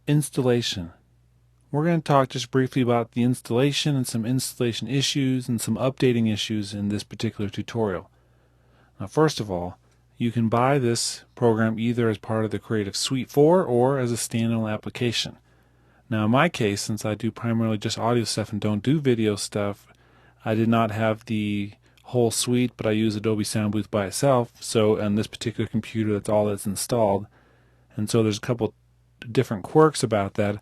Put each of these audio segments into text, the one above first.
Installation. We're going to talk just briefly about the installation and some installation issues and some updating issues in this particular tutorial. Now, first of all, you can buy this program either as part of the Creative Suite 4 or as a standalone application. Now, in my case, since I do primarily just audio stuff and don't do video stuff, I did not have the whole suite, but I use Adobe Sound Booth by itself. So on this particular computer, that's all that's installed. And so there's a couple different quirks about that.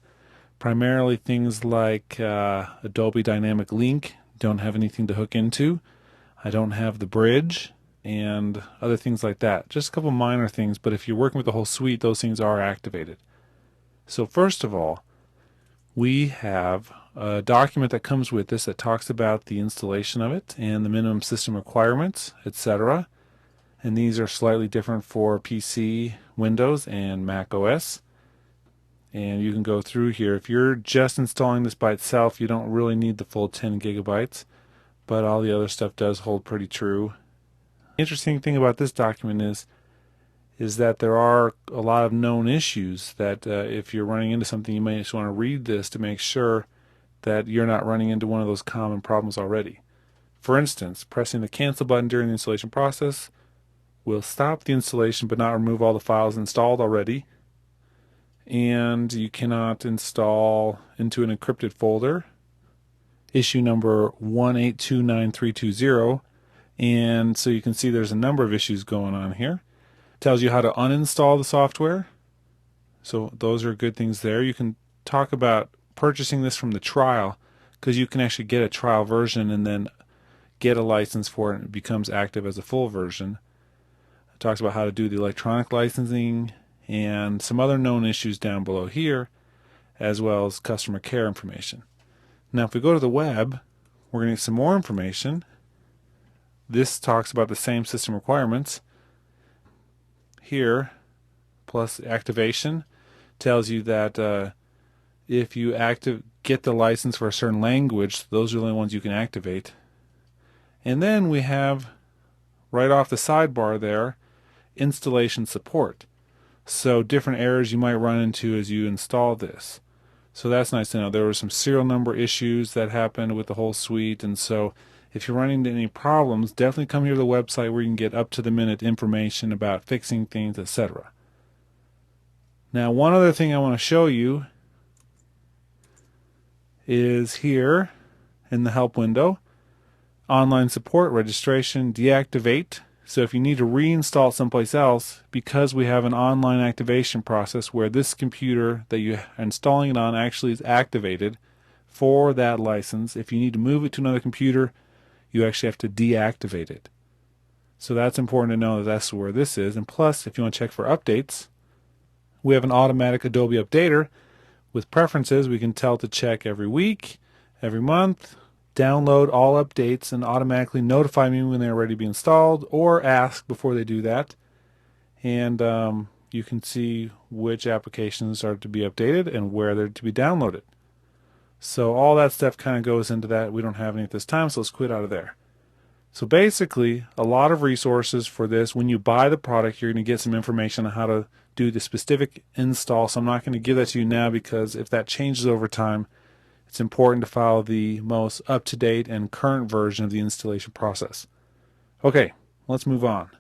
Primarily things like Adobe Dynamic Link don't have anything to hook into. I don't have the bridge and other things like that. Just a couple minor things, but if you're working with the whole suite, those things are activated. So first of all, we have a document that comes with this that talks about the installation of it and the minimum system requirements, etc. And these are slightly different for PC, Windows, and Mac OS. And you can go through here. If you're just installing this by itself, you don't really need the full 10 gigabytes, but all the other stuff does hold pretty true. The interesting thing about this document is that there are a lot of known issues that if you're running into something, you may just want to read this to make sure that you're not running into one of those common problems already. For instance, pressing the cancel button during the installation process will stop the installation but not remove all the files installed already. And you cannot install into an encrypted folder, issue number 1829320, and so you can see there's a number of issues going on here. It tells you how to uninstall the software, so those are good things there. You can talk about purchasing this from the trial, because you can actually get a trial version and then get a license for it, and it becomes active as a full version. It talks about how to do the electronic licensing and some other known issues down below here, as well as customer care information. Now if we go to the web, we're going to get some more information. This talks about the same system requirements. Here, plus activation, tells you that if you get the license for a certain language, those are the only ones you can activate. And then we have, right off the sidebar there, installation support. So different errors you might run into as you install this. So that's nice to know. There were some serial number issues that happened with the whole suite, and so if you're running into any problems, definitely come here to the website where you can get up-to-the-minute information about fixing things, etc. Now, one other thing I want to show you is here in the help window, online support, registration, deactivate. So if you need to reinstall it someplace else, because we have an online activation process where this computer that you're installing it on actually is activated for that license, if you need to move it to another computer, you actually have to deactivate it. So that's important to know that that's where this is. And plus, if you want to check for updates, we have an automatic Adobe Updater. With preferences, we can tell to check every week, every month, download all updates and automatically notify me when they're ready to be installed, or ask before they do that. And you can see which applications are to be updated and where they're to be downloaded. So all that stuff kind of goes into that. We don't have any at this time, so let's quit out of there. So basically, a lot of resources for this. When you buy the product, you're going to get some information on how to do the specific install. So I'm not going to give that to you now, because if that changes over time, it's important to follow the most up-to-date and current version of the installation process. Okay, let's move on.